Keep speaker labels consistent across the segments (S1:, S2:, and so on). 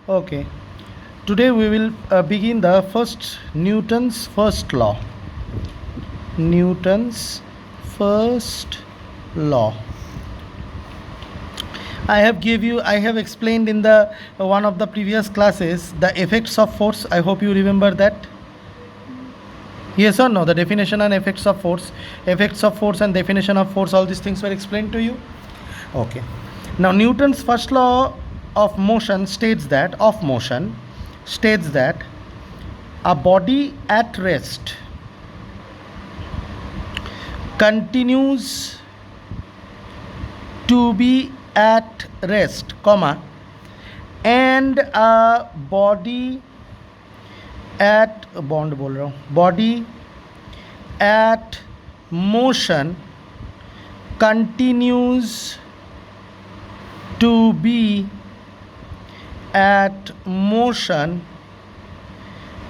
S1: Okay. Today we will begin the first Newton's first law. Newton's first law. I have explained in the one of the previous classes the effects of force. I hope you remember that. Yes or no? The definition and effects of force, and definition of force, all these things were explained to you. Okay. Now Newton's first law of motion states that a body at rest continues to be at rest, comma, and a body at body at motion continues to be at motion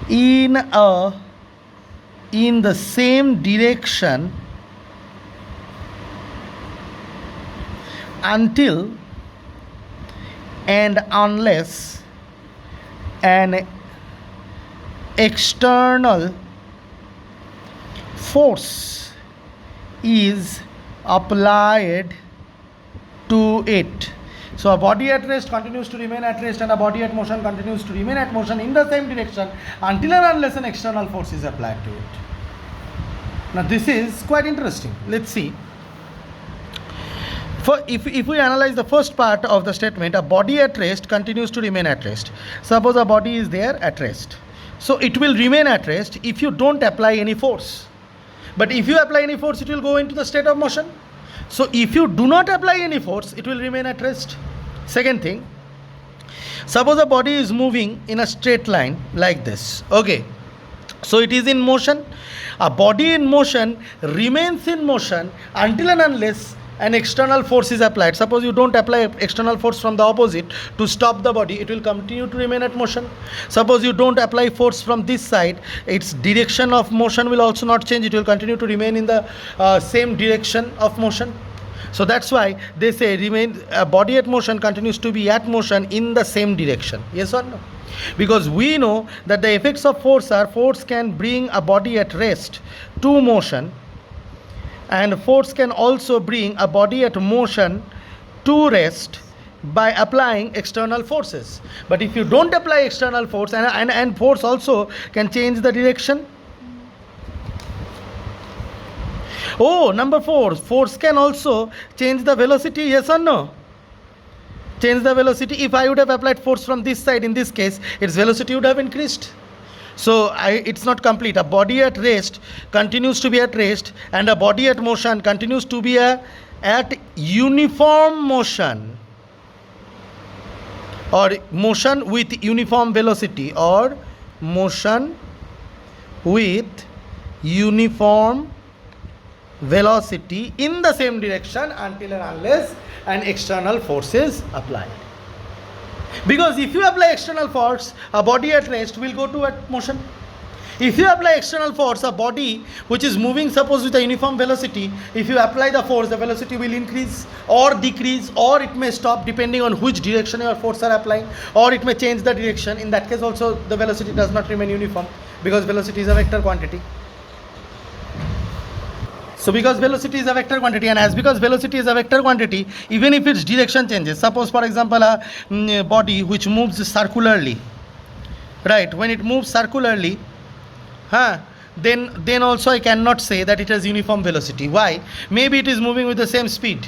S1: in the same direction until and unless an external force is applied to it. So a body at rest continues to remain at rest, and a body at motion continues to remain at motion in the same direction until and unless an external force is applied to it. Now this is quite interesting. Let's see. If we analyze the first part of the statement, a body at rest continues to remain at rest. Suppose a body is there at rest. So it will remain at rest if you don't apply any force. But if you apply any force, it will go into the state of motion. So if you do not apply any force, it will remain at rest. Second thing, suppose a body is moving in a straight line like this. Okay. So it is in motion. A body in motion remains in motion until and unless an external force is applied. Suppose you don't apply external force from the opposite to stop the body, it will continue to remain at motion. Suppose you don't apply force from this side, its direction of motion will also not change, it will continue to remain in the same direction of motion. So that's why they say a body at motion continues to be at motion in the same direction. Yes or no? Because we know that the effects of force can bring a body at rest to motion, and force can also bring a body at motion to rest by applying external forces. But if you don't apply external force, and force also can change the direction. Oh, number 4, force can also change the velocity. Yes or no? Change the velocity. If I would have applied force from this side, in this case, its velocity would have increased. So it's not complete. A body at rest continues to be at rest, and a body at motion continues to be at uniform motion, or motion with uniform velocity, or motion with uniform velocity in the same direction until and unless an external force is applied. Because if you apply external force, a body at rest will go to at motion. If you apply external force, a body which is moving, suppose with a uniform velocity, if you apply the force, the velocity will increase or decrease, or it may stop depending on which direction your force are applying, or it may change the direction. In that case also the velocity does not remain uniform, because velocity is a vector quantity. So because velocity is a vector quantity, and because velocity is a vector quantity, even if its direction changes, suppose for example a body which moves circularly, right, when it moves circularly, then also I cannot say that it has uniform velocity. Why? Maybe it is moving with the same speed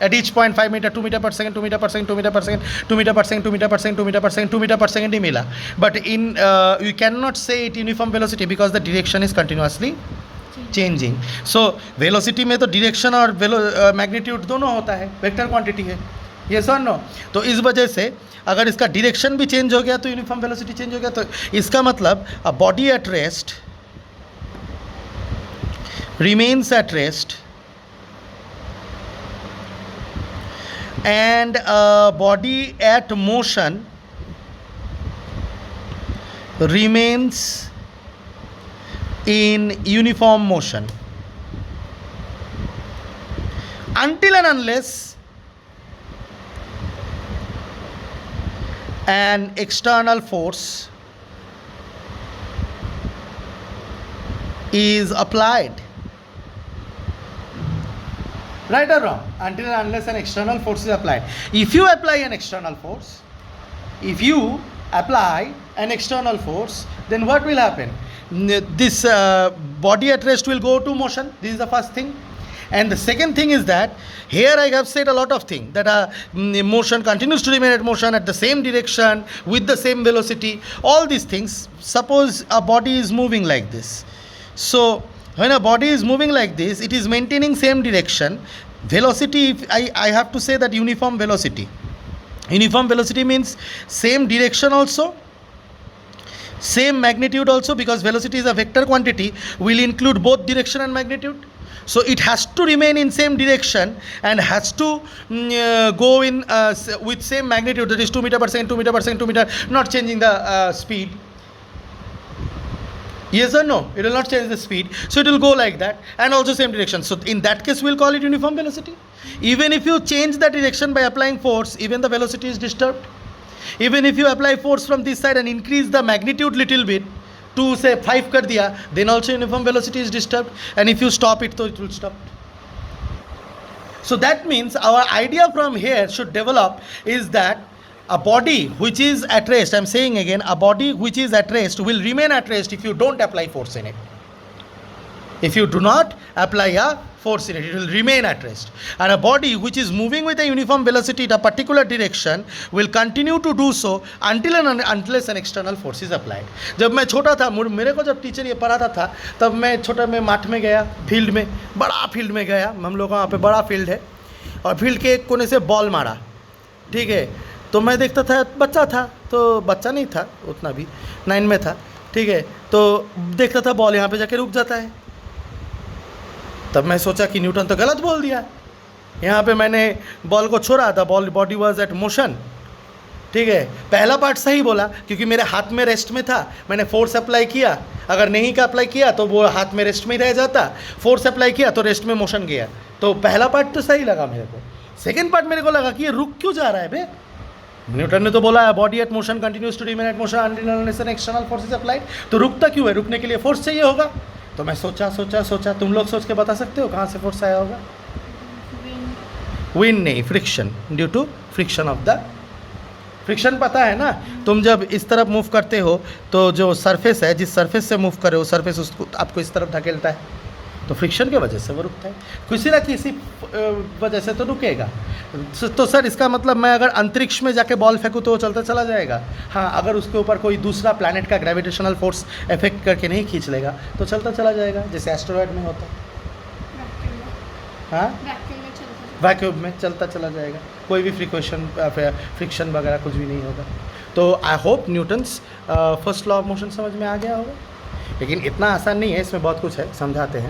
S1: at each point, 5 meter, 2 meter per second, 2 meter per second, 2 meter per second, 2 meter per second, 2 meter per second, 2 meter per second, 2 meter per second imela. But in you cannot say it uniform velocity, because the direction is continuously changing. So velocity में तो direction और magnitude दोनों होता है, vector quantity है. Yes और no? तो इस वजह से अगर इसका डायरेक्शन भी चेंज हो गया तो यूनिफॉर्म वेलोसिटी चेंज हो गया. तो इसका मतलब a body at rest remains at rest and a body at motion remains in uniform motion until and unless an external force is applied, right or wrong, until and unless an external force is applied. If you apply an external force, then what will happen? This body at rest will go to motion. This is the first thing. And the second thing is that here I have said a lot of things that motion continues to remain at motion at the same direction with the same velocity. All these things. Suppose a body is moving like this. So when a body is moving like this, it is maintaining same direction. Velocity, I have to say that uniform velocity. Uniform velocity means same direction also, same magnitude also, because velocity is a vector quantity, will include both direction and magnitude. So it has to remain in same direction and has to go in with same magnitude, that is 2 meter per second, 2 meter per second, 2 meter, not changing the speed. Yes or no? It will not change the speed. So it will go like that and also same direction. So in that case we'll call it uniform velocity. Even if you change the direction by applying force, even the velocity is disturbed. Even if you apply force from this side and increase the magnitude little bit to say 5 kar diya, then also uniform velocity is disturbed. And if you stop it, so it will stop. So that means our idea from here should develop is that a body which is at rest, I am saying again, a body which is at rest will remain at rest if you don't apply force in it. If you do not apply a force in it, it will remain at rest. And a body which is moving with a uniform velocity in a particular direction will continue to do so until and unless an external force is applied. जब मैं छोटा था, मेरे को जब teacher ये पढ़ाता था, तब मैं माठ में गया, फील्ड में, बड़ा फील्ड में गया, हम लोग वहाँ पे बड़ा फील्ड है, और फील्ड के एक कोने से बॉल मारा, ठीक है. तो मैं देखता था, बच्चा था, तो बच्चा नहीं था उतना भी, 9 में था, ठीक है. तो देखता था बॉल यहाँ पे जाके रुक जाता है. तब मैं सोचा कि न्यूटन तो गलत बोल दिया. यहाँ पे मैंने बॉल को छोड़ा था, बॉडी वाज एट मोशन, ठीक है. पहला पार्ट सही बोला क्योंकि मेरे हाथ में रेस्ट में था, मैंने फोर्स अप्लाई किया. अगर नहीं का अप्लाई किया तो वो हाथ में रेस्ट में ही रह जाता. फोर्स अप्लाई किया तो रेस्ट में मोशन गया. तो पहला पार्ट तो सही लगा मेरे को. सेकेंड पार्ट मेरे को लगा कि ये रुक क्यों जा रहा है बे. न्यूटन ने तो बोला है body at motion continues to remain at motion until unless an external force is applied. तो रुकता क्यों है? रुकने के लिए फोर्स चाहिए होगा. तो मैं सोचा. तुम लोग सोच के बता सकते हो कहाँ से फोर्स आया होगा? विंड नहीं, friction. Due to friction of the, friction पता है ना. तुम जब इस तरफ मूव करते हो तो जो सरफेस है, जिस सरफेस से मूव करे हो सरफेस उसको आपको इस तरफ धकेलता है, तो फ्रिक्शन की वजह से वो रुकता है. किसी ना किसी वजह से तो रुकेगा. तो सर इसका मतलब मैं अगर अंतरिक्ष में जाके बॉल फेंकूँ तो वो चलता चला जाएगा? हाँ, अगर उसके ऊपर कोई दूसरा प्लैनेट का ग्रेविटेशनल फोर्स इफेक्ट करके नहीं खींच लेगा तो चलता चला जाएगा, जैसे एस्टेरॉयड में होता है. हाँ, वैक्यूम में चलता चला जाएगा, कोई भी फ्रिक्शन वगैरह कुछ भी नहीं होगा. तो I hope Newton's first law of motion समझ में आ गया होगा. लेकिन इतना आसान नहीं है, इसमें बहुत कुछ है, समझाते हैं.